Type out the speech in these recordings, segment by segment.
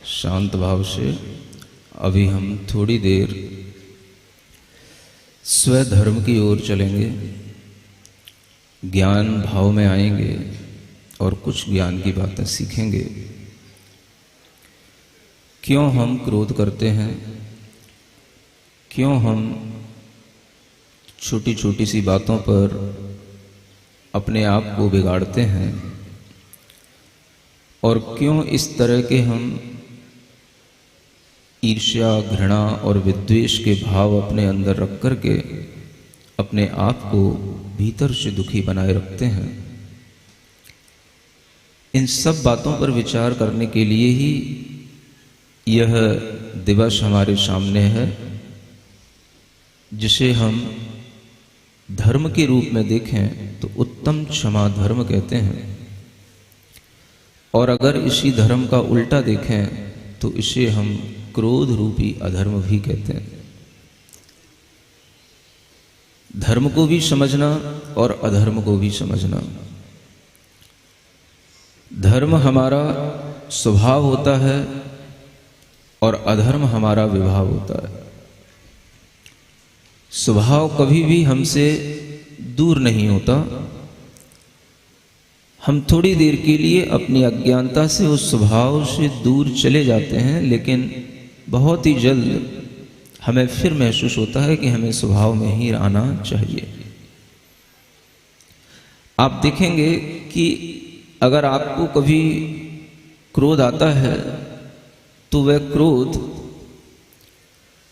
शांत भाव से अभी हम थोड़ी देर स्वधर्म की ओर चलेंगे, ज्ञान भाव में आएंगे और कुछ ज्ञान की बातें सीखेंगे। क्यों हम क्रोध करते हैं, क्यों हम छोटी छोटी सी बातों पर अपने आप को बिगाड़ते हैं और क्यों इस तरह के हम ईर्ष्या, घृणा और विद्वेष के भाव अपने अंदर रख कर के अपने आप को भीतर से दुखी बनाए रखते हैं। इन सब बातों पर विचार करने के लिए ही यह दिवस हमारे सामने है, जिसे हम धर्म के रूप में देखें तो उत्तम क्षमा धर्म कहते हैं, और अगर इसी धर्म का उल्टा देखें तो इसे हम क्रोध रूपी अधर्म भी कहते हैं। धर्म को भी समझना और अधर्म को भी समझना। धर्म हमारा स्वभाव होता है और अधर्म हमारा विभाव होता है। स्वभाव कभी भी हमसे दूर नहीं होता। हम थोड़ी देर के लिए अपनी अज्ञानता से उस स्वभाव से दूर चले जाते हैं, लेकिन बहुत ही जल्द हमें फिर महसूस होता है कि हमें स्वभाव में ही आना चाहिए। आप देखेंगे कि अगर आपको कभी क्रोध आता है तो वह क्रोध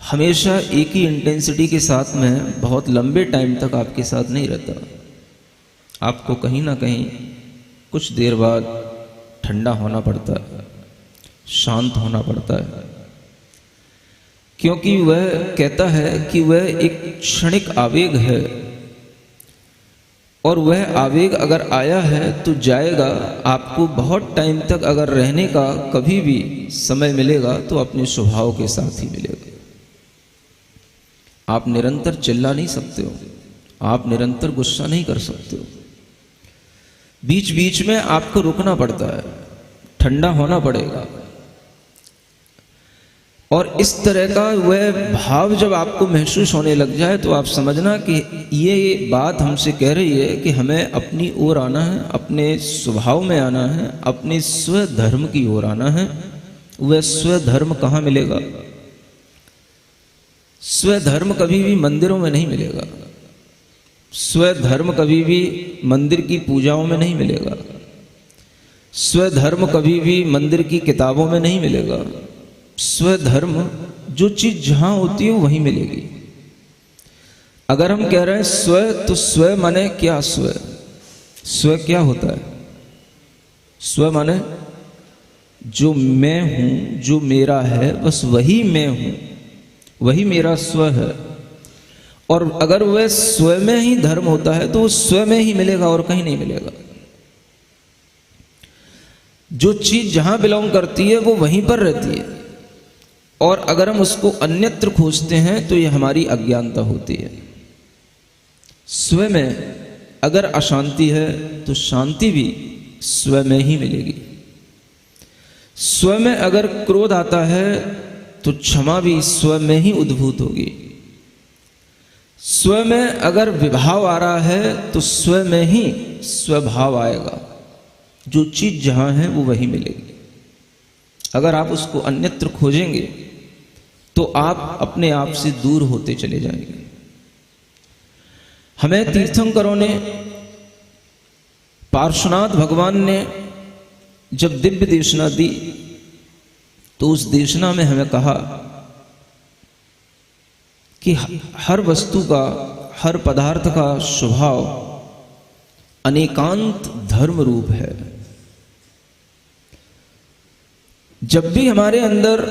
हमेशा एक ही इंटेंसिटी के साथ में बहुत लंबे टाइम तक आपके साथ नहीं रहता। आपको कहीं ना कहीं कुछ देर बाद ठंडा होना पड़ता है, शांत होना पड़ता है, क्योंकि वह कहता है कि वह एक क्षणिक आवेग है और वह आवेग अगर आया है तो जाएगा। आपको बहुत टाइम तक अगर रहने का कभी भी समय मिलेगा तो अपने स्वभाव के साथ ही मिलेगा। आप निरंतर चिल्ला नहीं सकते हो, आप निरंतर गुस्सा नहीं कर सकते हो। बीच बीच में आपको रुकना पड़ता है, ठंडा होना पड़ेगा। और इस तरह का वह भाव जब आपको महसूस होने लग जाए तो आप समझना कि ये बात हमसे कह रही है कि हमें अपनी ओर आना है, अपने स्वभाव में आना है, अपने स्वधर्म की ओर आना है। वह स्वधर्म कहाँ मिलेगा? स्वधर्म कभी भी मंदिरों में नहीं मिलेगा। स्वधर्म कभी भी मंदिर की पूजाओं में नहीं मिलेगा। स्वधर्म कभी भी मंदिर की किताबों में नहीं मिलेगा। स्वधर्म जो चीज जहां होती है वहीं मिलेगी। अगर हम कह रहे हैं स्व, तो स्व माने क्या? स्व क्या होता है? स्व माने जो मैं हूं, जो मेरा है, बस वही मैं हूं, वही मेरा स्व है। और अगर वह स्व में ही धर्म होता है तो वो स्व में ही मिलेगा और कहीं नहीं मिलेगा। जो चीज जहां बिलोंग करती है वो वहीं पर रहती है, और अगर हम उसको अन्यत्र खोजते हैं तो ये हमारी अज्ञानता होती है। स्व में अगर अशांति है तो शांति भी स्व में ही मिलेगी। स्व में अगर क्रोध आता है तो क्षमा भी स्व में ही उद्भूत होगी। स्व में अगर विभाव आ रहा है तो स्व में ही स्वभाव आएगा। जो चीज जहां है वो वही मिलेगी। अगर आप उसको अन्यत्र खोजेंगे तो आप अपने आप से दूर होते चले जाएंगे। हमें तीर्थंकरों ने, पार्श्वनाथ भगवान ने जब दिव्य देशना दी तो उस देशना में हमें कहा कि हर वस्तु का, हर पदार्थ का स्वभाव अनेकांत धर्म रूप है। जब भी हमारे अंदर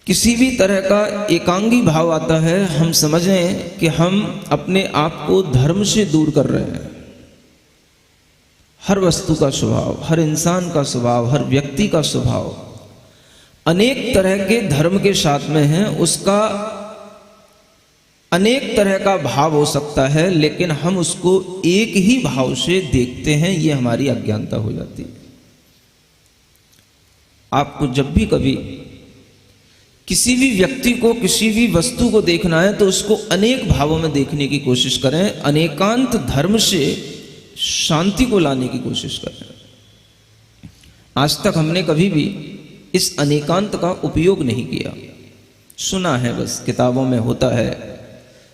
किसी भी तरह का एकांगी भाव आता है, हम समझें कि हम अपने आप को धर्म से दूर कर रहे हैं। हर वस्तु का स्वभाव, हर इंसान का स्वभाव, हर व्यक्ति का स्वभाव अनेक तरह के धर्म के साथ में है। उसका अनेक तरह का भाव हो सकता है, लेकिन हम उसको एक ही भाव से देखते हैं। ये हमारी अज्ञानता हो जाती है। आपको जब भी कभी किसी भी व्यक्ति को, किसी भी वस्तु को देखना है तो उसको अनेक भावों में देखने की कोशिश करें, अनेकांत धर्म से शांति को लाने की कोशिश करें। आज तक हमने कभी भी इस अनेकांत का उपयोग नहीं किया, सुना है बस, किताबों में होता है।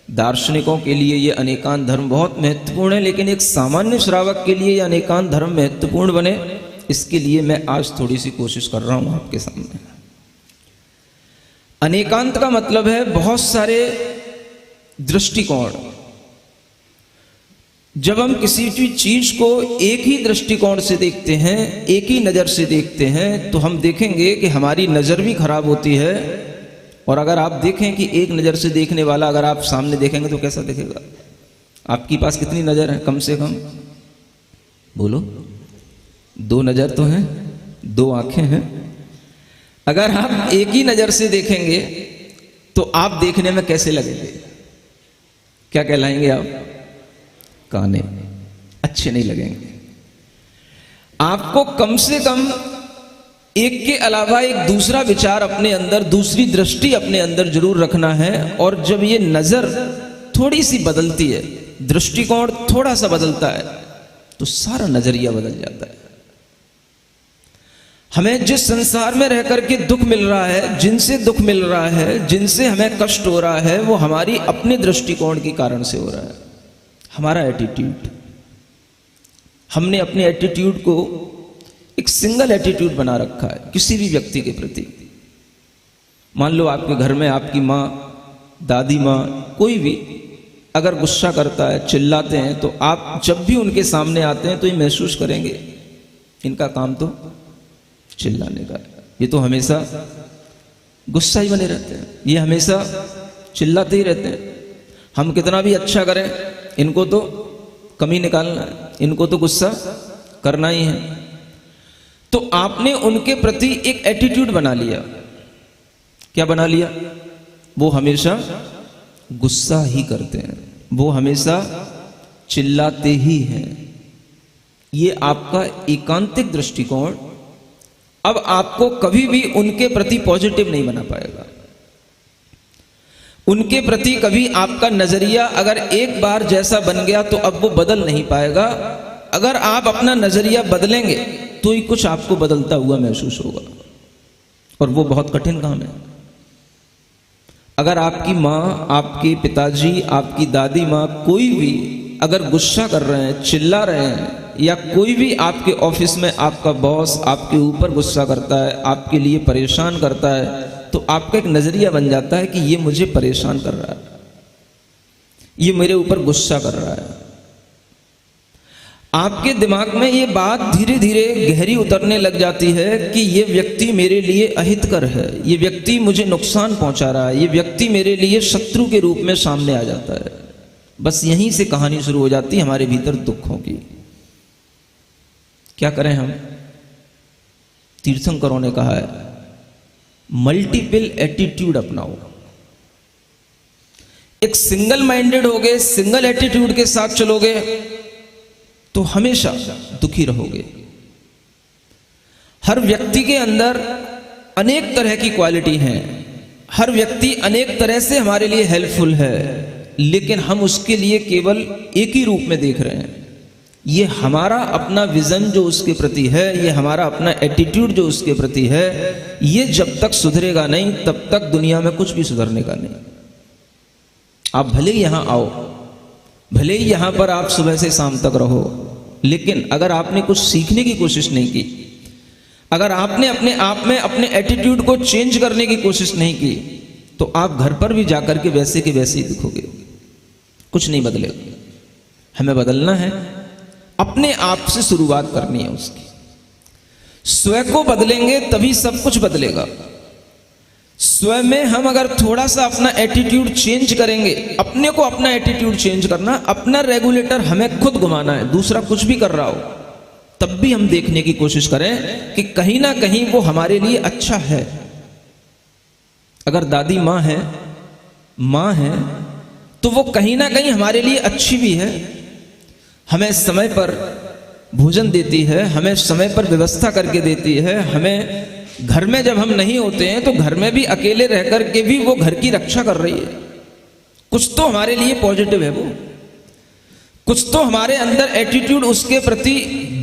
दार्शनिकों के लिए ये अनेकांत धर्म बहुत महत्वपूर्ण है, लेकिन एक सामान्य श्रावक के लिए ये अनेकांत धर्म महत्वपूर्ण बने, इसके लिए मैं आज थोड़ी सी कोशिश कर रहा हूं आपके सामने। अनेकांत का मतलब है बहुत सारे दृष्टिकोण। जब हम किसी भी चीज को एक ही दृष्टिकोण से देखते हैं, एक ही नजर से देखते हैं, तो हम देखेंगे कि हमारी नजर भी खराब होती है। और अगर आप देखें कि एक नजर से देखने वाला अगर आप सामने देखेंगे तो कैसा दिखेगा? आपके पास कितनी नजर है? कम से कम बोलो, 2 नजर तो हैं, 2 आंखें हैं। अगर आप एक ही नजर से देखेंगे तो आप देखने में कैसे लगेंगे? क्या कहलाएंगे आप? काने, अच्छे नहीं लगेंगे। आपको कम से कम एक के अलावा एक दूसरा विचार अपने अंदर, दूसरी दृष्टि अपने अंदर जरूर रखना है। और जब ये नजर थोड़ी सी बदलती है, दृष्टिकोण थोड़ा सा बदलता है, तो सारा नजरिया बदल जाता है। हमें जिस संसार में रह करके दुख मिल रहा है, जिनसे दुख मिल रहा है, जिनसे हमें कष्ट हो रहा है, वो हमारी अपने दृष्टिकोण के कारण से हो रहा है। हमारा एटीट्यूड, हमने अपने एटीट्यूड को एक सिंगल एटीट्यूड बना रखा है किसी भी व्यक्ति के प्रति। मान लो आपके घर में आपकी माँ, दादी माँ, कोई भी अगर गुस्सा करता है, चिल्लाते हैं, तो आप जब भी उनके सामने आते हैं तो ये महसूस करेंगे इनका काम तो चिल्लाने का है, ये तो हमेशा गुस्सा ही बने रहते हैं, ये हमेशा चिल्लाते ही रहते हैं। हम कितना भी अच्छा करें, इनको तो कमी निकालना है, इनको तो गुस्सा करना ही है। तो आपने उनके प्रति एक एटीट्यूड बना लिया। क्या बना लिया? वो हमेशा गुस्सा ही करते हैं, वो हमेशा चिल्लाते ही हैं। ये आपका एकांतिक दृष्टिकोण अब आपको कभी भी उनके प्रति पॉजिटिव नहीं बना पाएगा। उनके प्रति कभी आपका नजरिया अगर एक बार जैसा बन गया तो अब वो बदल नहीं पाएगा। अगर आप अपना नजरिया बदलेंगे तो ही कुछ आपको बदलता हुआ महसूस होगा, और वो बहुत कठिन काम है। अगर आपकी माँ, आपके पिताजी, आपकी दादी माँ, कोई भी अगर गुस्सा कर रहे हैं, चिल्ला रहे हैं, या कोई भी आपके ऑफिस में आपका बॉस आपके ऊपर गुस्सा करता है, आपके लिए परेशान करता है, तो आपका एक नजरिया बन जाता है कि ये मुझे परेशान कर रहा है, ये मेरे ऊपर गुस्सा कर रहा है। आपके दिमाग में ये बात धीरे धीरे गहरी उतरने लग जाती है कि ये व्यक्ति मेरे लिए अहितकर है, ये व्यक्ति मुझे नुकसान पहुंचा रहा है, ये व्यक्ति मेरे लिए शत्रु के रूप में सामने आ जाता है। बस यहीं से कहानी शुरू हो जाती है हमारे भीतर दुखों की। क्या करें हम? तीर्थंकरों ने कहा है मल्टीपल एटीट्यूड अपनाओ। एक सिंगल माइंडेड होगे, सिंगल एटीट्यूड के साथ चलोगे तो हमेशा दुखी रहोगे। हर व्यक्ति के अंदर अनेक तरह की क्वालिटी हैं, हर व्यक्ति अनेक तरह से हमारे लिए हेल्पफुल है, लेकिन हम उसके लिए केवल एक ही रूप में देख रहे हैं। ये हमारा अपना विजन जो उसके प्रति है, ये हमारा अपना एटीट्यूड जो उसके प्रति है, ये जब तक सुधरेगा नहीं तब तक दुनिया में कुछ भी सुधरने का नहीं। आप भले ही यहां आओ, भले ही यहां पर आप सुबह से शाम तक रहो, लेकिन अगर आपने कुछ सीखने की कोशिश नहीं की, अगर आपने अपने आप में अपने एटीट्यूड को चेंज करने की कोशिश नहीं की, तो आप घर पर भी जाकर के वैसे के वैसे ही दिखोगे, कुछ नहीं बदलेगा। हमें बदलना है, अपने आप से शुरुआत करनी है उसकी। स्वयं को बदलेंगे तभी सब कुछ बदलेगा। स्वयं में हम अगर थोड़ा सा अपना एटीट्यूड चेंज करेंगे, अपने को अपना एटीट्यूड चेंज करना, अपना रेगुलेटर हमें खुद घुमाना है, दूसरा कुछ भी कर रहा हो तब भी हम देखने की कोशिश करें कि कहीं ना कहीं वो हमारे लिए अच्छा है। अगर दादी माँ है, तो वो कहीं ना कहीं हमारे लिए अच्छी भी है, हमें समय पर भोजन देती है, हमें समय पर व्यवस्था करके देती है, हमें घर में जब हम नहीं होते हैं तो घर में भी अकेले रह कर के भी वो घर की रक्षा कर रही है। कुछ तो हमारे लिए पॉजिटिव है, वो कुछ तो हमारे अंदर एटीट्यूड उसके प्रति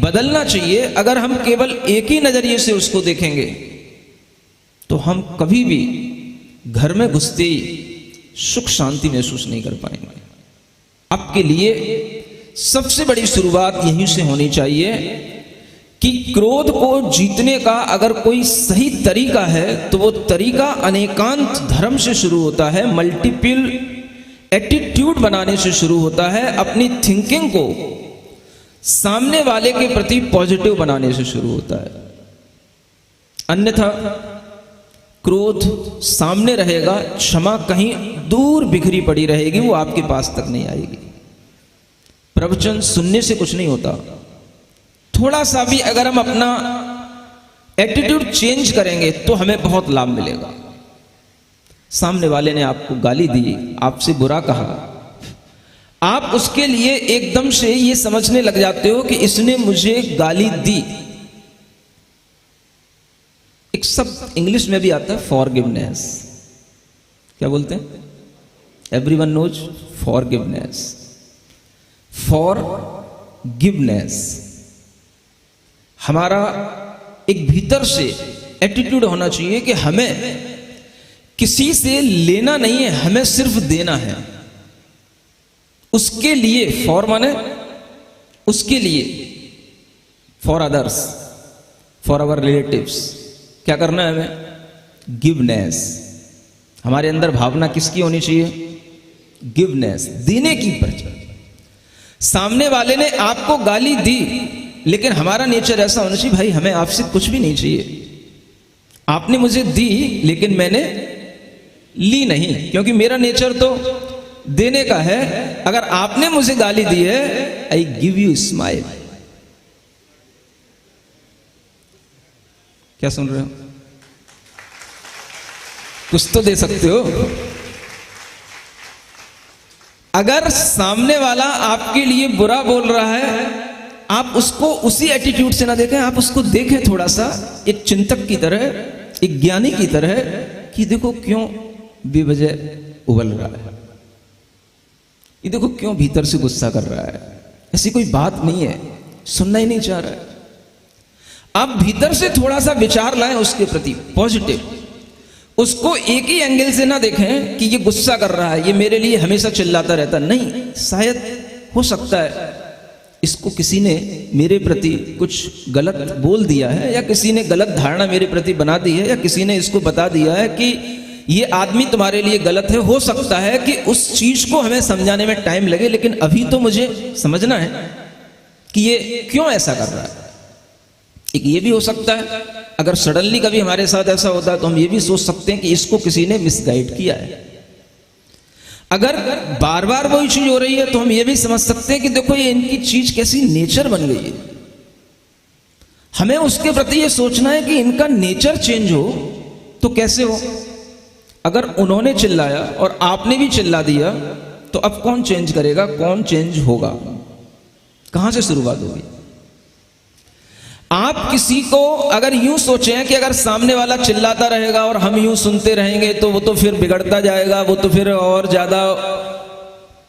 बदलना चाहिए। अगर हम केवल एक ही नजरिए से उसको देखेंगे तो हम कभी भी घर में घुसते ही सुख शांति महसूस नहीं कर पाएंगे। आपके लिए सबसे बड़ी शुरुआत यहीं से होनी चाहिए कि क्रोध को जीतने का अगर कोई सही तरीका है तो वो तरीका अनेकांत धर्म से शुरू होता है, मल्टीपल एटीट्यूड बनाने से शुरू होता है, अपनी थिंकिंग को सामने वाले के प्रति पॉजिटिव बनाने से शुरू होता है। अन्यथा क्रोध सामने रहेगा, क्षमा कहीं दूर बिखरी पड़ी रहेगी, वो आपके पास तक नहीं आएगी। प्रवचन सुनने से कुछ नहीं होता, थोड़ा सा भी अगर हम अपना एटीट्यूड चेंज करेंगे तो हमें बहुत लाभ मिलेगा। सामने वाले ने आपको गाली दी, आपसे बुरा कहा, आप उसके लिए एकदम से ये समझने लग जाते हो कि इसने मुझे गाली दी। एक शब्द इंग्लिश में भी आता है, फॉरगिवनेस। क्या बोलते हैं? Everyone knows forgiveness. फॉरगिवनेस हमारा एक भीतर से एटीट्यूड होना चाहिए कि हमें किसी से लेना नहीं है, हमें सिर्फ देना है। उसके लिए, फॉर माने उसके लिए, for others, for our relatives, क्या करना है हमें? गिवनेस। हमारे अंदर भावना किसकी होनी चाहिए? गिवनेस, देने की प्रजा। सामने वाले ने आपको गाली दी, लेकिन हमारा नेचर ऐसा होना चाहिए, भाई हमें आपसे कुछ भी नहीं चाहिए, आपने मुझे दी लेकिन मैंने ली नहीं, क्योंकि मेरा नेचर तो देने का है। अगर आपने मुझे गाली दी है, आई गिव यू स्माइल। क्या सुन रहे हो? कुछ तो दे सकते हो। अगर सामने वाला आपके लिए बुरा बोल रहा है, आप उसको उसी एटीट्यूड से ना देखें, आप उसको देखें थोड़ा सा एक चिंतक की तरह, एक ज्ञानी की तरह, कि देखो क्यों बेवजह उबल रहा है, ये देखो क्यों भीतर से गुस्सा कर रहा है, ऐसी कोई बात नहीं है, सुनना ही नहीं चाह रहा है। आप भीतर से थोड़ा सा विचार लाएं उसके प्रति पॉजिटिव। उसको एक ही एंगल से ना देखें कि ये गुस्सा कर रहा है, ये मेरे लिए हमेशा चिल्लाता रहता, नहीं, शायद हो सकता है इसको किसी ने मेरे प्रति कुछ गलत बोल दिया है, या किसी ने गलत धारणा मेरे प्रति बना दी है, या किसी ने इसको बता दिया है कि ये आदमी तुम्हारे लिए गलत है। हो सकता है कि उस चीज को हमें समझाने में टाइम लगे, लेकिन अभी तो मुझे समझना है कि ये क्यों ऐसा कर रहा है। एक ये भी हो सकता है, अगर सडनली कभी हमारे साथ ऐसा होता है तो हम ये भी सोच सकते हैं कि इसको किसी ने मिसगाइड किया है। अगर बार बार वही चीज हो रही है तो हम ये भी समझ सकते हैं कि देखो ये इनकी चीज कैसी नेचर बन गई है। हमें उसके प्रति ये सोचना है कि इनका नेचर चेंज हो तो कैसे हो। अगर उन्होंने चिल्लाया और आपने भी चिल्ला दिया तो अब कौन चेंज करेगा, कौन चेंज होगा, कहां से शुरुआत होगी? आप किसी को अगर यूं सोचें कि अगर सामने वाला चिल्लाता रहेगा और हम यूं सुनते रहेंगे तो वो तो फिर बिगड़ता जाएगा, वो तो फिर और ज्यादा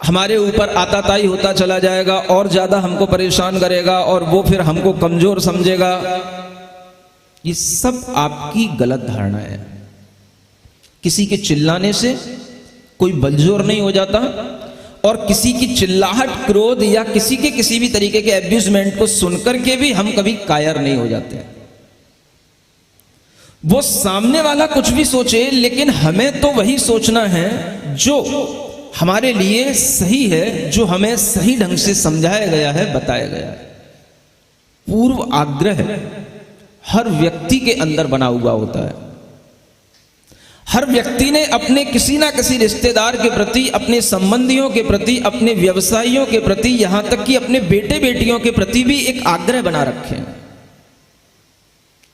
हमारे ऊपर आताताई होता चला जाएगा, और ज्यादा हमको परेशान करेगा, और वो फिर हमको कमजोर समझेगा। ये सब आपकी गलत धारणा है। किसी के चिल्लाने से कोई बलजोर नहीं हो जाता, और किसी की चिल्लाहट, क्रोध या किसी के किसी भी तरीके के एब्यूजमेंट को सुनकर के भी हम कभी कायर नहीं हो जाते। वो सामने वाला कुछ भी सोचे, लेकिन हमें तो वही सोचना है जो हमारे लिए सही है, जो हमें सही ढंग से समझाया गया है, बताया गया है। पूर्व आग्रह हर व्यक्ति के अंदर बना हुआ होता है। हर व्यक्ति ने अपने किसी ना किसी रिश्तेदार के प्रति, अपने संबंधियों के प्रति, अपने व्यवसायियों के प्रति, यहां तक कि अपने बेटे बेटियों के प्रति भी एक आग्रह बना रखे हैं।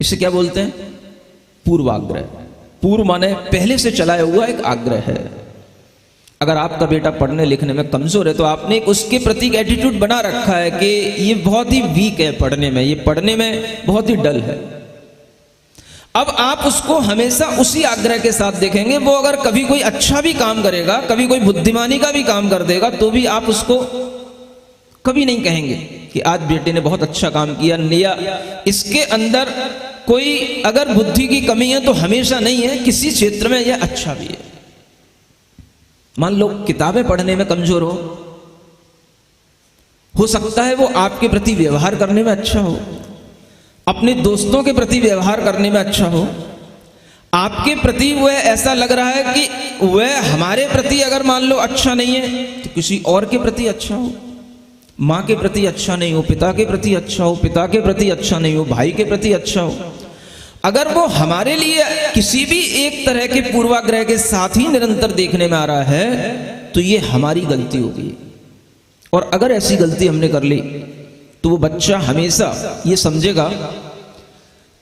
इसे क्या बोलते हैं? पूर्वाग्रह। पूर्व माने पहले से चलाया हुआ एक आग्रह है। अगर आपका बेटा पढ़ने लिखने में कमजोर है तो आपने एक उसके प्रति एक एटीट्यूड बना रखा है कि ये बहुत ही वीक है पढ़ने में, ये पढ़ने में बहुत ही डल है। अब आप उसको हमेशा उसी आग्रह के साथ देखेंगे। वो अगर कभी कोई अच्छा भी काम करेगा, कभी कोई बुद्धिमानी का भी काम कर देगा, तो भी आप उसको कभी नहीं कहेंगे कि आज बेटे ने बहुत अच्छा काम किया, या इसके अंदर कोई अगर बुद्धि की कमी है तो हमेशा नहीं है, किसी क्षेत्र में यह अच्छा भी है। मान लो किताबें पढ़ने में कमजोर हो सकता है वो आपके प्रति व्यवहार करने में अच्छा हो, अपने दोस्तों के प्रति व्यवहार करने में अच्छा हो, आपके प्रति वह ऐसा लग रहा है कि वह हमारे प्रति अगर मान लो अच्छा नहीं है तो किसी और के प्रति अच्छा हो। माँ के प्रति अच्छा नहीं हो, पिता के प्रति अच्छा हो, पिता के प्रति अच्छा नहीं हो, भाई के प्रति अच्छा हो। अगर वो हमारे लिए किसी भी एक तरह के पूर्वाग्रह के साथ ही निरंतर देखने में आ रहा है तो ये हमारी गलती होगी। और अगर ऐसी गलती हमने कर ली तो वो बच्चा हमेशा ये समझेगा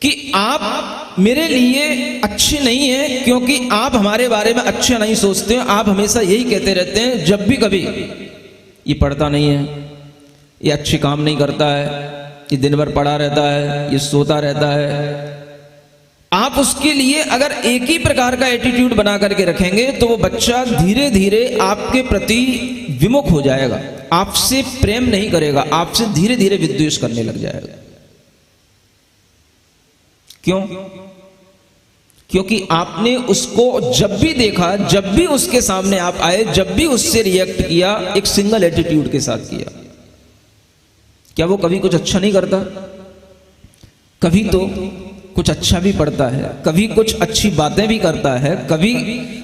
कि आप मेरे लिए अच्छे नहीं हैं, क्योंकि आप हमारे बारे में अच्छा नहीं सोचते हो। आप हमेशा यही कहते रहते हैं जब भी कभी, ये पढ़ता नहीं है, ये अच्छे काम नहीं करता है, ये दिन भर पड़ा रहता है, ये सोता रहता है। आप उसके लिए अगर एक ही प्रकार का एटीट्यूड बना करके रखेंगे तो वो बच्चा धीरे धीरे आपके प्रति विमुख हो जाएगा, आपसे प्रेम नहीं करेगा, आपसे धीरे धीरे विद्वेष करने लग जाएगा। क्यों? क्योंकि आपने उसको जब भी देखा, जब भी उसके सामने आप आए, जब भी उससे रिएक्ट किया, एक सिंगल एटीट्यूड के साथ किया। क्या वो कभी कुछ अच्छा नहीं करता? कभी तो कुछ अच्छा भी पढ़ता है, कभी कुछ अच्छी बातें भी करता है, कभी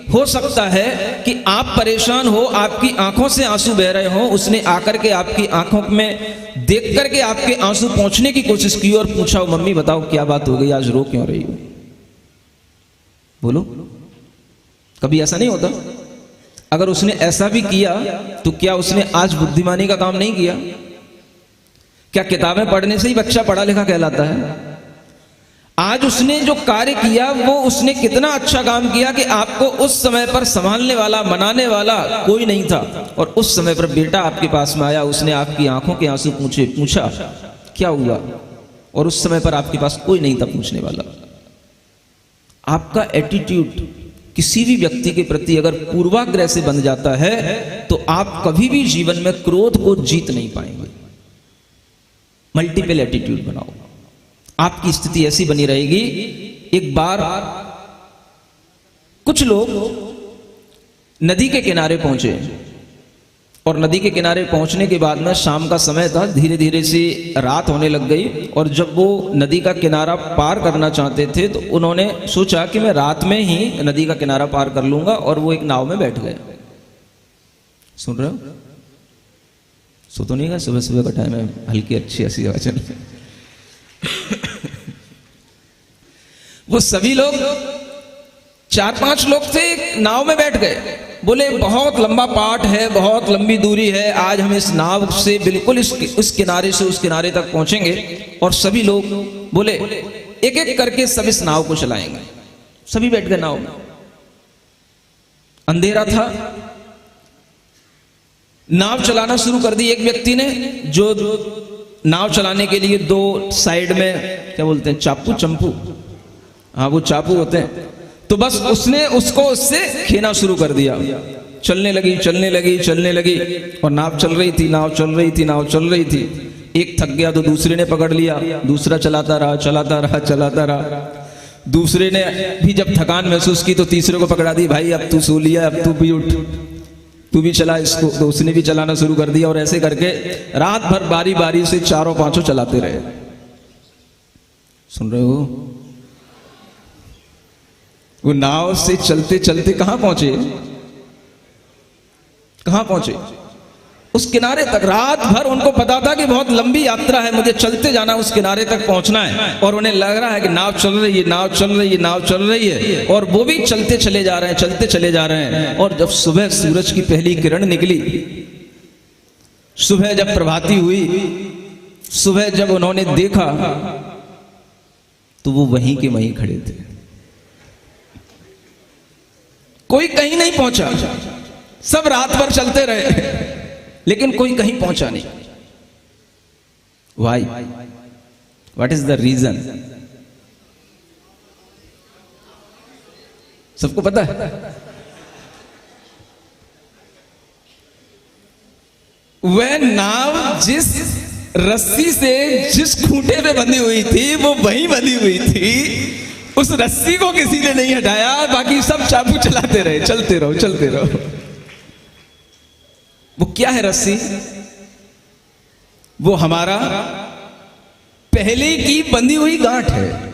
हो सकता है कि आप परेशान हो, आपकी आंखों से आंसू बह रहे हो, उसने आकर के आपकी आंखों में देख करके आपके आंसू पहुंचने की कोशिश की और पूछा, मम्मी बताओ क्या बात हो गई, आज रो क्यों रही हो? बोलो, कभी ऐसा नहीं होता? अगर उसने ऐसा भी किया तो क्या उसने आज बुद्धिमानी का काम नहीं किया? क्या किताबें पढ़ने से ही बच्चा पढ़ा लिखा कहलाता है? आज उसने जो कार्य किया वो उसने कितना अच्छा काम किया कि आपको उस समय पर संभालने वाला, मनाने वाला कोई नहीं था, और उस समय पर बेटा आपके पास में आया, उसने आपकी आंखों के आंसू पूछा क्या हुआ, और उस समय पर आपके पास कोई नहीं था पूछने वाला। आपका एटीट्यूड किसी भी व्यक्ति के प्रति अगर पूर्वाग्रह से बन जाता है तो आप कभी भी जीवन में क्रोध को जीत नहीं पाएंगे। मल्टीपल एटीट्यूड बनाओ, आपकी स्थिति ऐसी बनी रहेगी। एक बार कुछ लोग नदी के किनारे पहुंचे, और नदी के किनारे पहुंचने के बाद में शाम का समय था, धीरे धीरे से रात होने लग गई, और जब वो नदी का किनारा पार करना चाहते थे तो उन्होंने सोचा कि मैं रात में ही नदी का किनारा पार कर लूंगा, और वो एक नाव में बैठ गए। सुन रहे हो? सो तो नहीं गया? सुबह सुबह का टाइम है, हल्की अच्छी ऐसी हवा चल रही। वो सभी लोग 4-5 लोग थे, नाव में बैठ गए। बोले बहुत लंबा पाठ है, बहुत लंबी दूरी है, आज हम इस नाव से बिल्कुल इस किनारे से उस किनारे तक पहुंचेंगे। और सभी लोग बोले एक एक करके सब इस नाव को चलाएंगे। सभी बैठ गए नाव में। अंधेरा था, नाव चलाना शुरू कर दी एक व्यक्ति ने, जो नाव चलाने के लिए 2 साइड में क्या बोलते हैं, चापू, चंपू, हाँ वो चापू होते हैं, तो बस उसने उसको उससे खेना शुरू कर दिया। चलने लगी, चलने लगी, चलने लगी, और नाव चल रही थी, नाव चल रही थी, नाव चल रही थी। एक थक गया तो दूसरे ने पकड़ लिया, दूसरा चलाता रहा, चलाता रहा, चलाता रहा। दूसरे ने भी जब थकान महसूस की तो तीसरे को पकड़ा दी, भाई अब तू सो लिया, अब तू भी उठ, तू भी चला इसको। तो उसने भी चलाना शुरू कर दिया, और ऐसे करके रात भर बारी बारी से 4-5 चलाते रहे। सुन रहे हो? वो नाव से चलते चलते कहां पहुंचे? कहां पहुंचे? उस किनारे तक। रात भर उनको पता था कि बहुत लंबी यात्रा है, मुझे चलते जाना, उस किनारे तक पहुंचना है, और उन्हें लग रहा है कि नाव चल रही है, नाव चल रही है, नाव चल रही है, और वो भी चलते चले जा रहे हैं, चलते चले जा रहे हैं। और जब सुबह सूरज की पहली किरण निकली, सुबह जब प्रभाती हुई, सुबह जब उन्होंने देखा तो वो वहीं के वहीं खड़े थे। कोई कहीं नहीं पहुंचा, सब रात भर चलते रहे, लेकिन कोई कहीं पहुंचा नहीं। Why? What is the reason? सबको पता है? वह नाव जिस रस्सी से जिस खूंटे पे बंधी हुई थी वो वहीं बंधी हुई थी, उस रस्सी को किसी ने नहीं हटाया, बाकी सब चाबू चलाते रहे, चलते रहो चलते रहो। वो क्या है रस्सी? वो हमारा पहले की बंधी हुई गांठ है।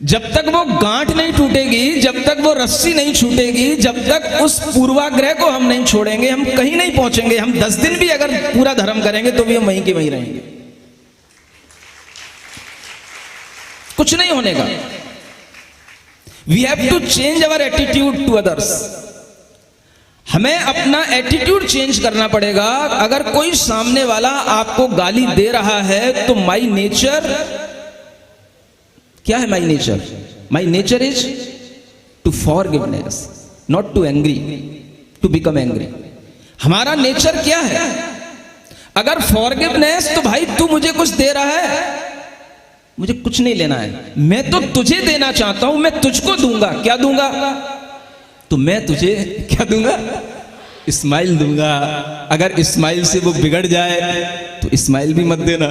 जब तक वो गांठ नहीं टूटेगी, जब तक वो रस्सी नहीं छूटेगी, जब तक उस पूर्वाग्रह को हम नहीं छोड़ेंगे, हम कहीं नहीं पहुंचेंगे। हम 10 दिन भी अगर पूरा धर्म करेंगे तो भी हम वहीं के वहीं रहेंगे, कुछ नहीं होने का। We have to change our attitude to others. हमें अपना एटीट्यूड चेंज करना पड़ेगा। अगर कोई सामने वाला आपको गाली दे रहा है तो माई नेचर क्या है? My nature, my nature is to forgiveness, not to angry, to become angry. हमारा नेचर क्या है? अगर फॉरगिवनेस, तो भाई तू मुझे कुछ दे रहा है, मुझे कुछ नहीं लेना है, मैं तो तुझे देना चाहता हूं, मैं तुझको दूंगा। क्या दूंगा? तो मैं तुझे क्या दूंगा? स्माइल दूंगा। अगर स्माइल से वो बिगड़ जाए तो स्माइल भी मत देना।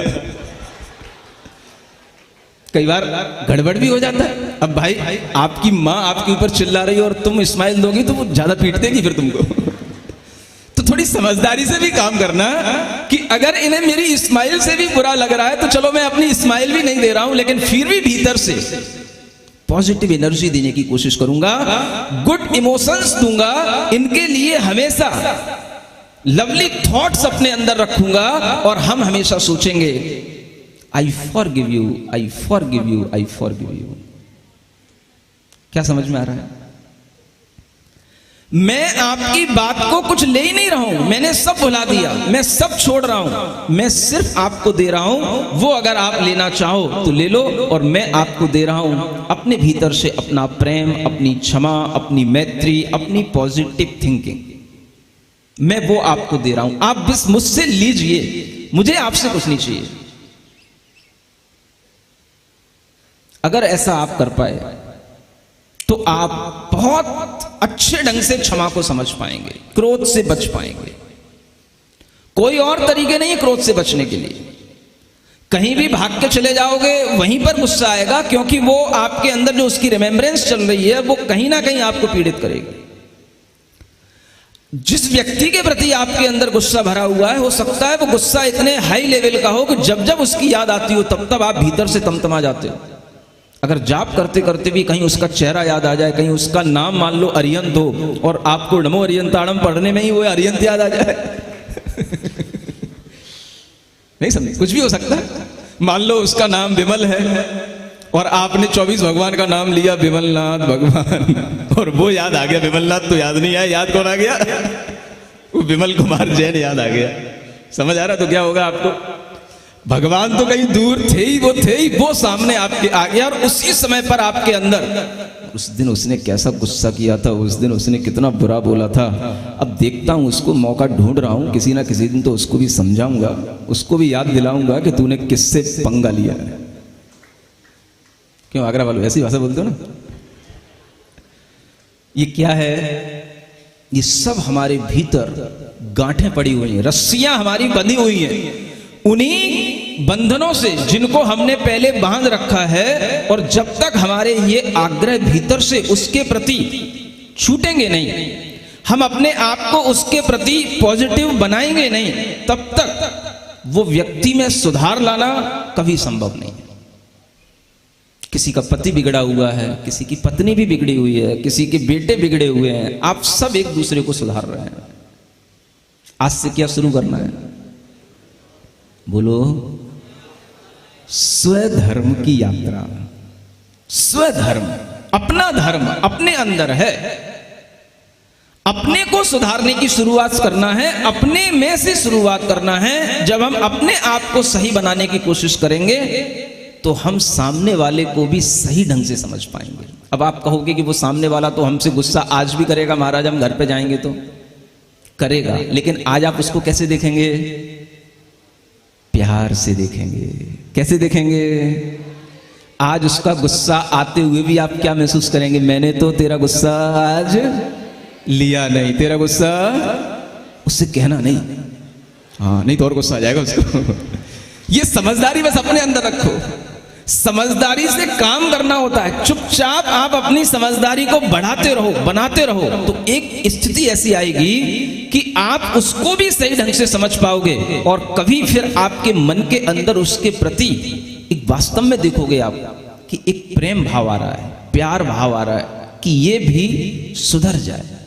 कई बार गड़बड़ भी हो जाता है। अब भाई आपकी माँ आपके ऊपर चिल्ला रही है और तुम स्माइल दोगी तो वो ज्यादा पीट देगी फिर तुमको। तो थोड़ी समझदारी से भी काम करना कि अगर इन्हें मेरी स्माइल से भी बुरा लग रहा है तो चलो मैं अपनी स्माइल भी नहीं दे रहा हूं, लेकिन फिर भी भीतर से पॉजिटिव एनर्जी देने की कोशिश करूंगा, गुड इमोशंस दूंगा, इनके लिए हमेशा लवली थॉट्स अपने अंदर रखूंगा और हम हमेशा सोचेंगे I forgive you, I forgive you, I forgive you. क्या समझ में आ रहा है? मैं आपकी बात को कुछ ले ही नहीं रहा हूं, मैंने सब भुला दिया, मैं सब छोड़ रहा हूं, मैं सिर्फ आपको दे रहा हूं। वो अगर आप लेना चाहो तो ले लो, और मैं आपको दे रहा हूं अपने भीतर से अपना प्रेम, अपनी क्षमा, अपनी मैत्री, अपनी पॉजिटिव थिंकिंग, मैं वो आपको दे रहा हूं। आप बस मुझसे लीजिए, मुझे आपसे कुछ नहीं चाहिए। अगर ऐसा आप कर पाए तो आप बहुत अच्छे ढंग से क्षमा को समझ पाएंगे, क्रोध से बच पाएंगे। कोई और तरीके नहीं है क्रोध से बचने के लिए। कहीं भी भाग के चले जाओगे वहीं पर गुस्सा आएगा, क्योंकि वो आपके अंदर जो उसकी रिमेम्बरेंस चल रही है वो कहीं ना कहीं आपको पीड़ित करेगी। जिस व्यक्ति के प्रति आपके अंदर गुस्सा भरा हुआ है, हो सकता है वो गुस्सा इतने हाई लेवल का हो कि जब जब उसकी याद आती हो तब तब आप भीतर से तमतमा जाते हो। अगर जाप करते करते भी कहीं उसका चेहरा याद आ जाए, कहीं उसका नाम मान लो अरियंत हो और आपको नमो अरियंताणम पढ़ने में ही वो अरियंत याद आ जाए नहीं समझे? कुछ भी हो सकता है। मान लो उसका नाम विमल है और आपने 24 भगवान का नाम लिया, विमलनाथ भगवान, और वो याद आ गया। विमलनाथ तो याद नहीं आया, याद कौन आ गया? वो विमल कुमार जैन याद आ गया। समझ आ रहा? तो क्या होगा आपको? भगवान तो कहीं दूर थे ही, वो थे ही, वो सामने आपके आ गया। और उसी समय पर आपके अंदर उस दिन उसने कैसा गुस्सा किया था, उस दिन उसने कितना बुरा बोला था, अब देखता हूं उसको मौका ढूंढ रहा हूं, किसी ना किसी दिन तो उसको भी समझाऊंगा, उसको भी याद दिलाऊंगा कि तूने किससे पंगा लिया है। क्यों आगरा वालों ऐसी भाषा बोलते हो ना? ये क्या है? ये सब हमारे भीतर गांठें पड़ी हुई हैं, रस्सियां हमारी बंधी हुई हैं, उन्हीं बंधनों से जिनको हमने पहले बांध रखा है। और जब तक हमारे ये आग्रह भीतर से उसके प्रति छूटेंगे नहीं, हम अपने आप को उसके प्रति पॉजिटिव बनाएंगे नहीं, तब तक वो व्यक्ति में सुधार लाना कभी संभव नहीं है। किसी का पति बिगड़ा हुआ है, किसी की पत्नी भी बिगड़ी हुई है, किसी के बेटे बिगड़े हुए हैं, आप सब एक दूसरे को सुधार रहे हैं। आज से क्या शुरू करना है? बोलो, स्वधर्म की यात्रा। स्वधर्म, अपना धर्म अपने अंदर है, अपने को सुधारने की शुरुआत करना है, अपने में से शुरुआत करना है। जब हम अपने आप को सही बनाने की कोशिश करेंगे तो हम सामने वाले को भी सही ढंग से समझ पाएंगे। अब आप कहोगे कि वो सामने वाला तो हमसे गुस्सा आज भी करेगा महाराज, हम घर पे जाएंगे तो करेगा, लेकिन आज आप उसको कैसे देखेंगे? प्यार से देखेंगे। कैसे देखेंगे? आज उसका गुस्सा आते हुए भी आप क्या महसूस करेंगे? मैंने तो तेरा गुस्सा आज लिया नहीं, तेरा गुस्सा उससे कहना नहीं, हाँ नहीं तो और गुस्सा आ जाएगा उसको। ये समझदारी बस अपने अंदर रखो, समझदारी से काम करना होता है। चुपचाप आप अपनी समझदारी को बढ़ाते रहो, बनाते रहो, तो एक स्थिति ऐसी आएगी कि आप उसको भी सही ढंग से समझ पाओगे और कभी फिर आपके मन के अंदर उसके प्रति एक वास्तव में देखोगे आप कि एक प्रेम भाव आ रहा है, प्यार भाव आ रहा है कि ये भी सुधर जाए।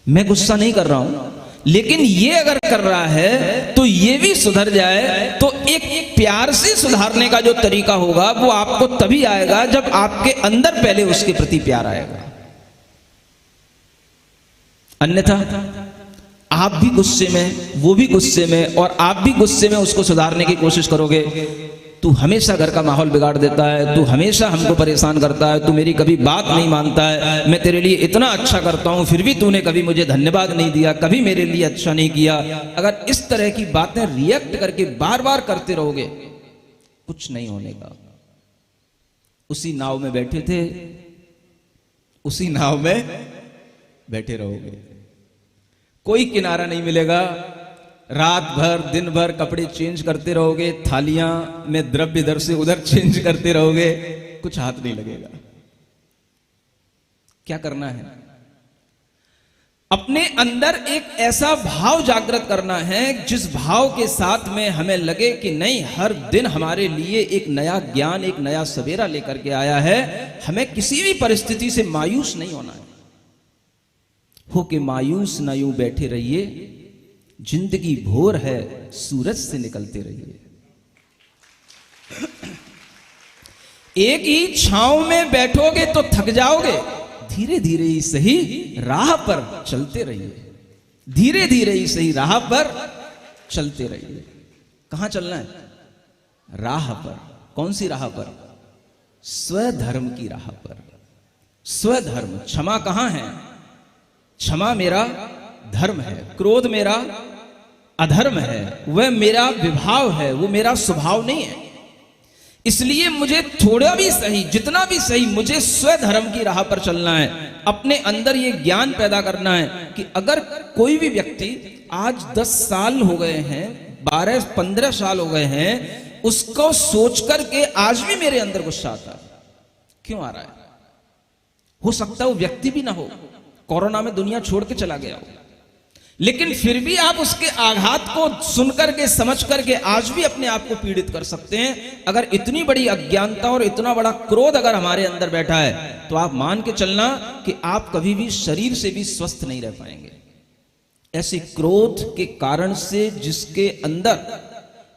मैं गुस्सा नहीं कर रहा हूं, लेकिन ये अगर कर रहा है तो ये भी सुधर जाए। तो एक प्यार से सुधारने का जो तरीका होगा वो आपको तभी आएगा जब आपके अंदर पहले उसके प्रति प्यार आएगा। अन्यथा आप भी गुस्से में, वो भी गुस्से में, और आप भी गुस्से में उसको सुधारने की कोशिश करोगे। तू हमेशा घर का माहौल बिगाड़ देता है, तू हमेशा हमको परेशान करता है, तू मेरी कभी बात नहीं मानता है, मैं तेरे लिए इतना अच्छा करता हूं फिर भी तूने कभी मुझे धन्यवाद नहीं दिया, कभी मेरे लिए अच्छा नहीं किया। अगर इस तरह की बातें रिएक्ट करके बार बार करते रहोगे, कुछ नहीं होने का। उसी नाव में बैठे थे, उसी नाव में बैठे रहोगे, कोई किनारा नहीं मिलेगा। रात भर दिन भर कपड़े चेंज करते रहोगे, थालियां में द्रव्य इधर से उधर चेंज करते रहोगे, कुछ हाथ नहीं लगेगा। क्या करना है? अपने अंदर एक ऐसा भाव जागृत करना है जिस भाव के साथ में हमें लगे कि नहीं, हर दिन हमारे लिए एक नया ज्ञान, एक नया सवेरा लेकर के आया है। हमें किसी भी परिस्थिति से मायूस नहीं होना है। हो के मायूस ना यूं बैठे रहिए, जिंदगी भोर है सूरज से निकलते रहिए। एक ही छांव में बैठोगे तो थक जाओगे, धीरे धीरे ही सही राह पर चलते रहिए, धीरे धीरे ही सही राह पर चलते रहिए। कहां चलना है? राह पर। कौन सी राह पर? स्वधर्म की राह पर। स्वधर्म। क्षमा कहां है? क्षमा मेरा धर्म है, क्रोध मेरा अधर्म है, वह मेरा विभाव है, वो मेरा स्वभाव नहीं है। इसलिए मुझे थोड़ा भी सही, जितना भी सही, मुझे स्वधर्म की राह पर चलना है। अपने अंदर ये ज्ञान पैदा करना है कि अगर कोई भी व्यक्ति आज 10 साल हो गए हैं, 12-15 साल हो गए हैं, उसको सोच करके आज भी मेरे अंदर गुस्सा आता है, क्यों आ रहा है? हो सकता है वो व्यक्ति भी ना हो, कोरोना में दुनिया छोड़ के चला गया हो, लेकिन फिर भी आप उसके आघात को सुन करके, समझ करके आज भी अपने आप को पीड़ित कर सकते हैं। अगर इतनी बड़ी अज्ञानता और इतना बड़ा क्रोध अगर हमारे अंदर बैठा है, तो आप मान के चलना कि आप कभी भी शरीर से भी स्वस्थ नहीं रह पाएंगे। ऐसे क्रोध के कारण से जिसके अंदर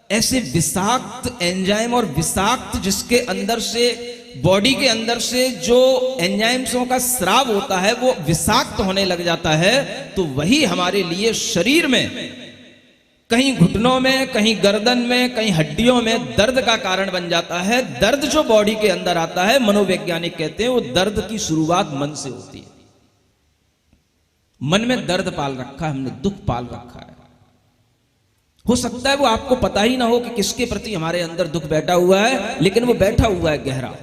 ऐसे विषाक्त एंजाइम और विषाक्त जिसके अंदर से, बॉडी के अंदर से जो एंजाइम्सों का स्राव होता है वो विषाक्त होने लग जाता है, तो वही हमारे लिए शरीर में कहीं घुटनों में, कहीं गर्दन में, कहीं हड्डियों में दर्द का कारण बन जाता है। दर्द जो बॉडी के अंदर आता है, मनोवैज्ञानिक कहते हैं वो दर्द की शुरुआत मन से होती है। मन में दर्द पाल रखा है हमने, दुख पाल रखा है। हो सकता है वो आपको पता ही ना हो कि किसके प्रति हमारे अंदर दुख बैठा हुआ है, लेकिन वो बैठा हुआ है गहरा।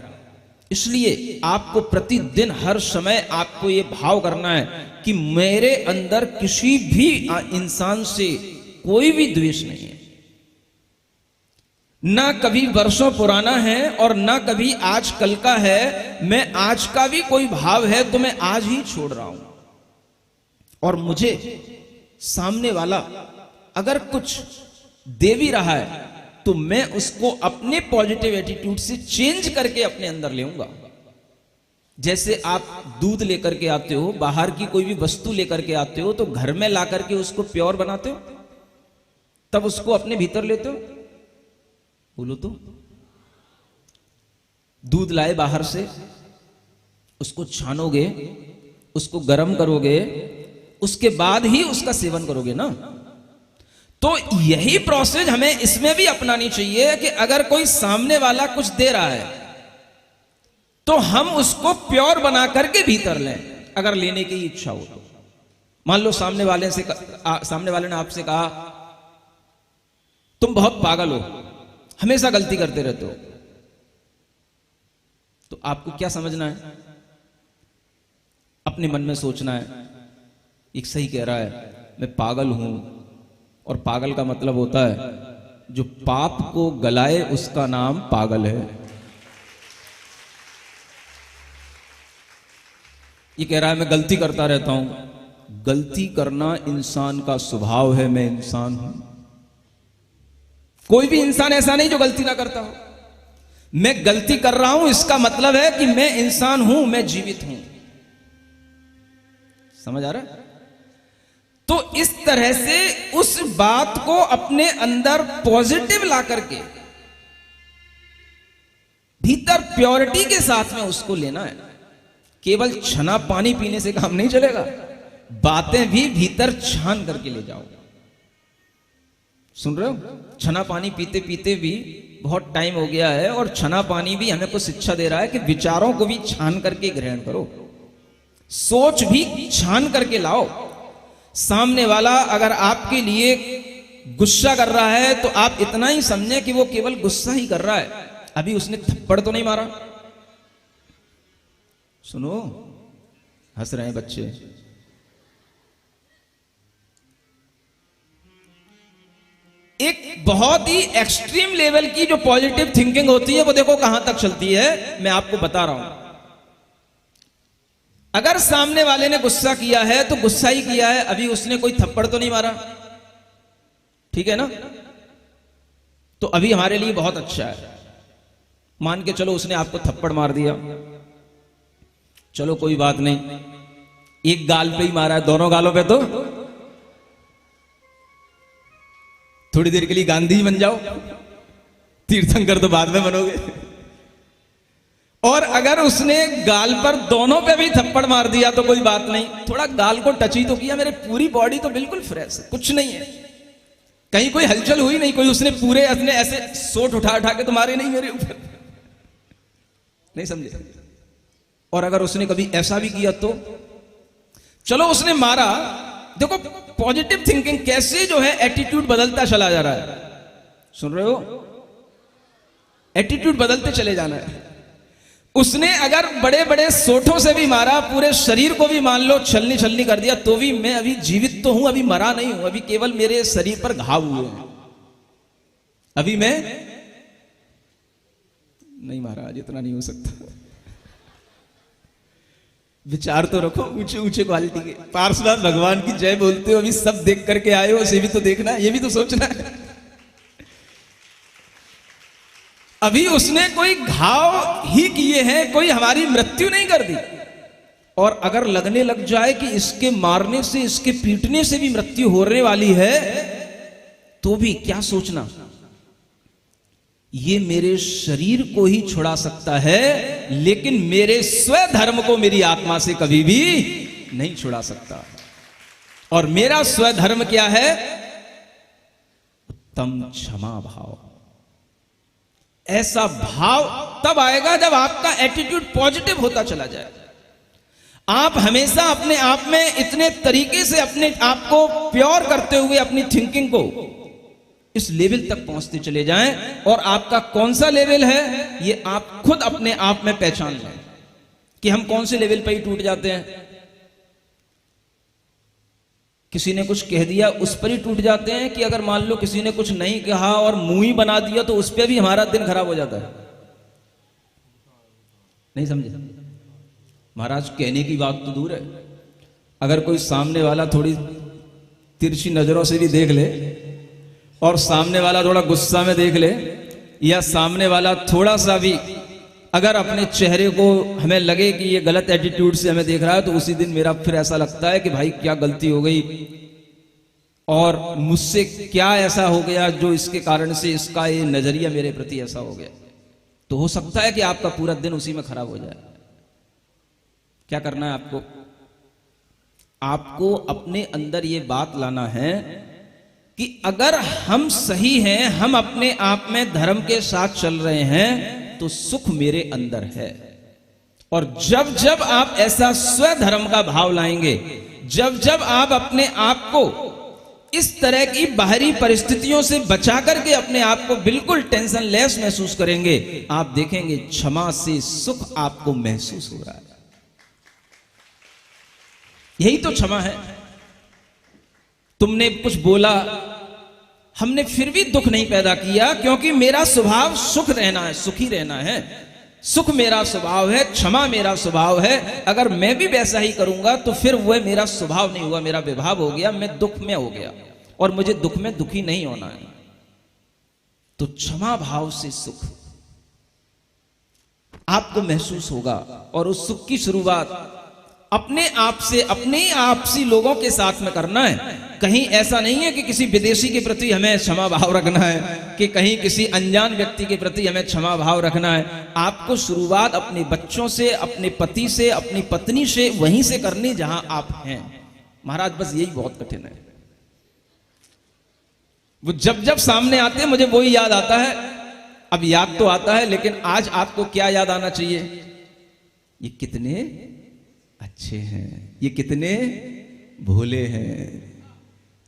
इसलिए आपको प्रतिदिन हर समय आपको ये भाव करना है कि मेरे अंदर किसी भी इंसान से कोई भी द्वेष नहीं है, ना कभी वर्षों पुराना है और ना कभी आज कल का है। मैं आज का भी कोई भाव है तो मैं आज ही छोड़ रहा हूं, और मुझे सामने वाला अगर कुछ दे भी रहा है तो मैं उसको अपने पॉजिटिव एटीट्यूड से चेंज करके अपने अंदर लेऊंगा। जैसे आप दूध लेकर के आते हो, बाहर की कोई भी वस्तु लेकर के आते हो, तो घर में ला करके उसको प्योर बनाते हो, तब उसको अपने भीतर लेते हो। बोलो तो। दूध लाए बाहर से, उसको छानोगे, उसको गर्म करोगे, उसके बाद ही उसका सेवन करोगे ना। तो यही प्रोसेस हमें इसमें भी अपनानी चाहिए कि अगर कोई सामने वाला कुछ दे रहा है तो हम उसको प्योर बना करके भीतर लें, अगर लेने की इच्छा हो तो। मान लो सामने वाले ने आपसे कहा तुम बहुत पागल हो, हमेशा गलती करते रहते हो, तो आपको क्या समझना है? अपने मन में सोचना है, एक सही कह रहा है, मैं पागल हूं। और पागल का मतलब होता है जो पाप को गलाए उसका नाम पागल है। ये कह रहा है मैं गलती करता रहता हूं। गलती करना इंसान का स्वभाव है, मैं इंसान हूं। कोई भी इंसान ऐसा नहीं जो गलती ना करता हो। मैं गलती कर रहा हूं इसका मतलब है कि मैं इंसान हूं, मैं जीवित हूं। समझ आ रहा है? तो इस तरह से उस बात को अपने अंदर पॉजिटिव ला करके भीतर प्योरिटी के साथ में उसको लेना है। केवल छना पानी पीने से काम नहीं चलेगा, बातें भी भीतर छान करके ले जाओ। सुन रहे हो? छना पानी पीते पीते भी बहुत टाइम हो गया है, और छना पानी भी हमें कुछ शिक्षा दे रहा है कि विचारों को भी छान करके ग्रहण करो, सोच भी छान करके लाओ। सामने वाला अगर आपके लिए गुस्सा कर रहा है तो आप इतना ही समझें कि वो केवल गुस्सा ही कर रहा है, अभी उसने थप्पड़ तो नहीं मारा। सुनो, हंस रहे हैं बच्चे। एक बहुत ही एक्सट्रीम लेवल की जो पॉजिटिव थिंकिंग होती है वो देखो कहां तक चलती है, मैं आपको बता रहा हूं। अगर सामने वाले ने गुस्सा किया है तो गुस्सा ही किया है, अभी उसने कोई थप्पड़ तो नहीं मारा, ठीक है ना? तो अभी हमारे लिए बहुत अच्छा है। मान के चलो उसने आपको थप्पड़ मार दिया, चलो कोई बात नहीं, एक गाल पे ही मारा है, दोनों गालों पे तो थोड़ी देर के लिए गांधी ही बन जाओ, तीर्थंकर तो बाद में बनोगे। और अगर उसने गाल पर दोनों पे भी थप्पड़ मार दिया तो कोई बात नहीं, थोड़ा गाल को टच ही तो किया, मेरे पूरी बॉडी तो बिल्कुल फ्रेश है, कुछ नहीं है, कहीं कोई हलचल हुई नहीं, कोई उसने पूरे अपने ऐसे सोट उठा उठा के तो मारे नहीं मेरे ऊपर, नहीं समझे? और अगर उसने कभी ऐसा भी किया तो चलो उसने मारा, देखो पॉजिटिव थिंकिंग कैसे जो है एटीट्यूड बदलता चला जा रहा है। सुन रहे हो? एटीट्यूड बदलते चले जाना है। उसने अगर बड़े बड़े सोठों से भी मारा, पूरे शरीर को भी मान लो छलनी छलनी कर दिया, तो भी मैं अभी जीवित तो हूं, अभी मरा नहीं हूं, अभी केवल मेरे शरीर पर घाव हुए हैं, अभी मैं नहीं महाराज, इतना नहीं हो सकता। विचार तो रखो ऊंचे ऊंचे क्वालिटी के। पार्षद भगवान की जय बोलते हो, अभी सब देख करके आए हो, इसे भी तो देखना है, ये भी तो सोचना है। अभी उसने कोई घाव ही किए हैं, कोई हमारी मृत्यु नहीं कर दी। और अगर लगने लग जाए कि इसके मारने से, इसके पीटने से भी मृत्यु होने वाली है, तो भी क्या सोचना, ये मेरे शरीर को ही छुड़ा सकता है, लेकिन मेरे स्वधर्म को मेरी आत्मा से कभी भी नहीं छुड़ा सकता। और मेरा स्वधर्म क्या है? उत्तम क्षमा भाव। ऐसा भाव तब आएगा जब आपका एटीट्यूड पॉजिटिव होता चला जाए। आप हमेशा अपने आप में इतने तरीके से अपने आप को प्योर करते हुए अपनी थिंकिंग को इस लेवल तक पहुंचते चले जाएं, और आपका कौन सा लेवल है ये आप खुद अपने आप में पहचान लें कि हम कौन से लेवल पर ही टूट जाते हैं। किसी ने कुछ कह दिया उस पर ही टूट जाते हैं, कि अगर मान लो किसी ने कुछ नहीं कहा और मुंह ही बना दिया तो उस पर भी हमारा दिन खराब हो जाता है। नहीं समझे? महाराज कहने की बात तो दूर है, अगर कोई सामने वाला थोड़ी तिरछी नजरों से भी देख ले, और सामने वाला थोड़ा गुस्सा में देख ले, या सामने वाला थोड़ा सा भी अगर अपने चेहरे को हमें लगे कि ये गलत एटीट्यूड से हमें देख रहा है, तो उसी दिन मेरा फिर ऐसा लगता है कि भाई क्या गलती हो गई, और मुझसे क्या ऐसा हो गया जो इसके कारण से इसका ये नजरिया मेरे प्रति ऐसा हो गया। तो हो सकता है कि आपका पूरा दिन उसी में खराब हो जाए। क्या करना है आपको? आपको अपने अंदर ये बात लाना है कि अगर हम सही हैं, हम अपने आप में धर्म के साथ चल रहे हैं, तो सुख मेरे अंदर है। और जब जब आप ऐसा स्वधर्म का भाव लाएंगे, जब जब आप अपने आप को इस तरह की बाहरी परिस्थितियों से बचा करके अपने आप को बिल्कुल टेंशन लेस महसूस करेंगे, आप देखेंगे क्षमा से सुख आपको महसूस हो रहा है। यही तो क्षमा है। तुमने कुछ बोला, हमने फिर भी दुख नहीं पैदा किया, क्योंकि मेरा स्वभाव सुख रहना है, सुखी रहना है। सुख मेरा स्वभाव है, क्षमा मेरा स्वभाव है। अगर मैं भी वैसा ही करूंगा तो फिर वह मेरा स्वभाव नहीं हुआ, मेरा विभाव हो गया, मैं दुख में हो गया, और मुझे दुख में दुखी नहीं होना है। तो क्षमा भाव से सुख आपको महसूस होगा, और उस सुख की शुरुआत अपने आप से, अपने आपसी लोगों के साथ में करना है। कहीं ऐसा नहीं है कि किसी विदेशी के प्रति हमें क्षमा भाव रखना है, कि कहीं किसी अनजान व्यक्ति के प्रति हमें क्षमा भाव रखना है। आपको शुरुआत अपने बच्चों से, अपने पति से, अपनी पत्नी से, वहीं से करनी जहां आप हैं। महाराज बस यही बहुत कठिन है। वो जब जब सामने आते हैं मुझे वही याद आता है। अब याद तो आता है, लेकिन आज आपको क्या याद आना चाहिए? ये कितने अच्छे हैं, ये कितने भोले हैं,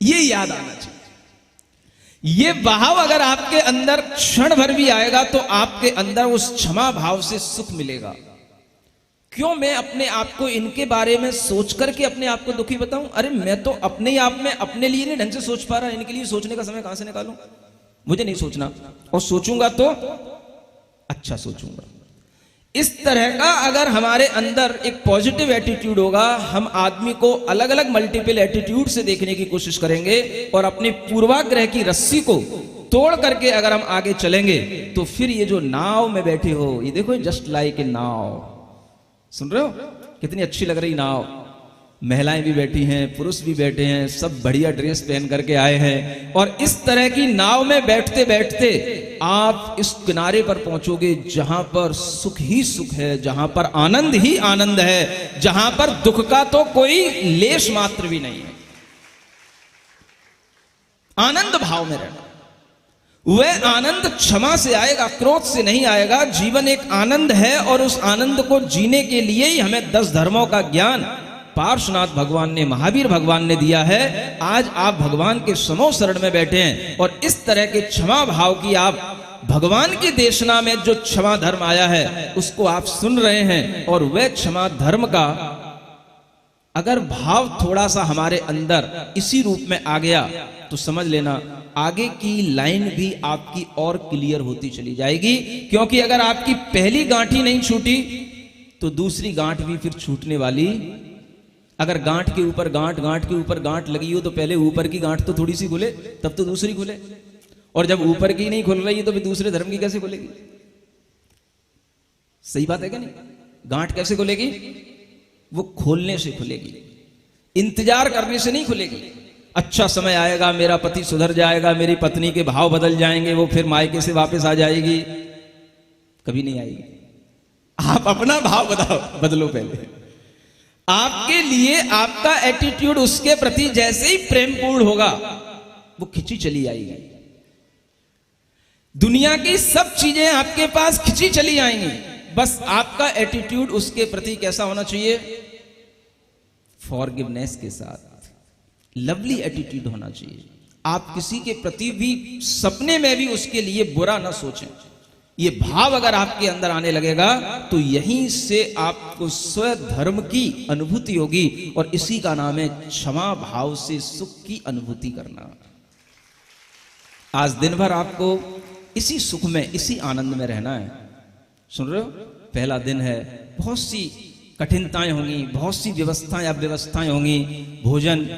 ये याद आना चाहिए। ये भाव अगर आपके अंदर क्षण भर भी आएगा तो आपके अंदर उस क्षमा भाव से सुख मिलेगा। क्यों मैं अपने आप को इनके बारे में सोच करके अपने आप को दुखी बताऊं? अरे मैं तो अपने आप में अपने लिए नहीं ढंग से सोच पा रहा, इनके लिए सोचने का समय कहां से निकालूं? मुझे नहीं सोचना, और सोचूंगा तो अच्छा सोचूंगा। इस तरह का अगर हमारे अंदर एक पॉजिटिव एटीट्यूड होगा, हम आदमी को अलग अलग मल्टीपल एटीट्यूड से देखने की कोशिश करेंगे, और अपने पूर्वाग्रह की रस्सी को तोड़ करके अगर हम आगे चलेंगे, तो फिर ये जो नाव में बैठे हो, ये देखो जस्ट लाइक ए नाव, सुन रहे हो कितनी अच्छी लग रही नाव। महिलाएं भी बैठी हैं, पुरुष भी बैठे हैं, सब बढ़िया ड्रेस पहन करके आए हैं, और इस तरह की नाव में बैठते बैठते आप इस किनारे पर पहुंचोगे जहां पर सुख ही सुख है, जहां पर आनंद ही आनंद है, जहां पर दुख का तो कोई लेश मात्र भी नहीं है। आनंद भाव में रहना, वह आनंद क्षमा से आएगा, क्रोध से नहीं आएगा। जीवन एक आनंद है, और उस आनंद को जीने के लिए ही हमें 10 धर्मों का ज्ञान पार्श्वनाथ भगवान ने, महावीर भगवान ने दिया है। आज आप भगवान के समो शरण में बैठे हैं, और इस तरह के क्षमा भाव की आप भगवान की देशना में जो क्षमा धर्म आया है उसको आप सुन रहे हैं। और वह क्षमा धर्म का अगर भाव थोड़ा सा हमारे अंदर इसी रूप में आ गया तो समझ लेना आगे की लाइन भी आपकी और क्लियर होती चली जाएगी। क्योंकि अगर आपकी पहली गांठी नहीं छूटी तो दूसरी गांठ भी फिर छूटने वाली। अगर गांठ के ऊपर गांठ, गांठ के ऊपर गांठ लगी हो तो पहले ऊपर की गांठ तो थोड़ी सी खुले, तब तो दूसरी खुले, और जब ऊपर की नहीं खुल रही है तो फिर दूसरे धर्म की कैसे खुलेगी? सही बात है क्या नहीं? गांठ कैसे खुलेगी? वो खोलने से खुलेगी, इंतजार करने से नहीं खुलेगी। अच्छा समय आएगा, मेरा पति सुधर जाएगा, मेरी पत्नी के भाव बदल जाएंगे, वो फिर मायके से वापस आ जाएगी, कभी नहीं आएगी। आप अपना भाव बदलो पहले। आपके लिए आपका एटीट्यूड उसके प्रति जैसे ही प्रेमपूर्ण होगा वो खिंची चली आएगी। दुनिया की सब चीजें आपके पास खिंची चली आएंगी, बस आपका एटीट्यूड उसके प्रति कैसा होना चाहिए? फॉरगिवनेस के साथ, लवली एटीट्यूड होना चाहिए। आप किसी के प्रति भी सपने में भी उसके लिए बुरा ना सोचें। ये भाव अगर आपके अंदर आने लगेगा तो यहीं से आपको स्वधर्म की अनुभूति होगी, और इसी का नाम है क्षमा भाव से सुख की अनुभूति करना। आज दिन भर आपको इसी सुख में, इसी आनंद में रहना है। सुन रहे हो? पहला दिन है, बहुत सी कठिनताएं होंगी, बहुत सी व्यवस्थाएं अव्यवस्थाएं होंगी। भोजन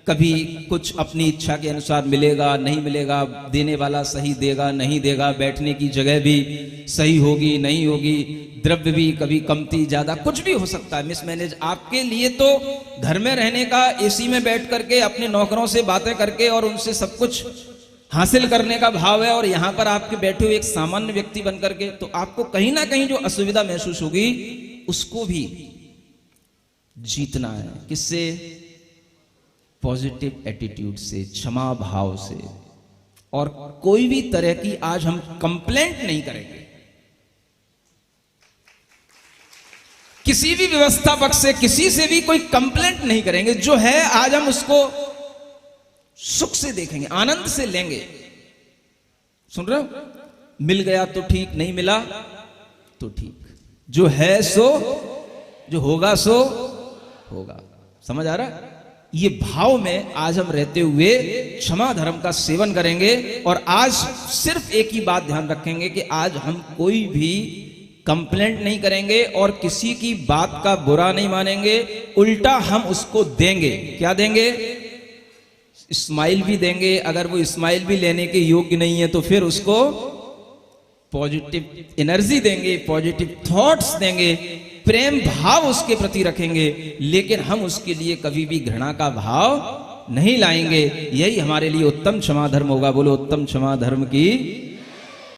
कभी कुछ अपनी इच्छा के अनुसार मिलेगा, नहीं मिलेगा, देने वाला सही देगा, नहीं देगा, बैठने की जगह भी सही होगी, नहीं होगी, द्रव्य भी कभी कमती ज्यादा, कुछ भी हो सकता है मिसमैनेज। आपके लिए तो घर में रहने का, एसी में बैठ करके अपने नौकरों से बातें करके और उनसे सब कुछ हासिल करने का भाव है, और यहां पर आपके बैठे हुए एक सामान्य व्यक्ति बन करके, तो आपको कहीं ना कहीं जो असुविधा महसूस होगी उसको भी जीतना है। किससे? पॉजिटिव एटीट्यूड से, क्षमा भाव से। और कोई भी तरह की आज हम कंप्लेंट नहीं करेंगे, किसी भी व्यवस्था पक्ष से किसी से भी कोई कंप्लेंट नहीं करेंगे। जो है आज हम उसको सुख से देखेंगे, आनंद से लेंगे। सुन रहे हो? मिल गया तो ठीक, नहीं मिला तो ठीक, जो है सो, जो होगा सो होगा। समझ आ रहा है? ये भाव में आज हम रहते हुए क्षमा धर्म का सेवन करेंगे। और आज सिर्फ एक ही बात ध्यान रखेंगे कि आज हम कोई भी कंप्लेंट नहीं करेंगे और किसी की बात का बुरा नहीं मानेंगे, उल्टा हम उसको देंगे। क्या देंगे? स्माइल भी देंगे। अगर वो स्माइल भी लेने के योग्य नहीं है तो फिर उसको पॉजिटिव एनर्जी देंगे, पॉजिटिव थॉट्स देंगे, प्रेम भाव उसके प्रति रखेंगे, लेकिन हम उसके लिए कभी भी घृणा का भाव नहीं लाएंगे। यही हमारे लिए उत्तम क्षमा धर्म होगा। बोलो उत्तम क्षमा धर्म की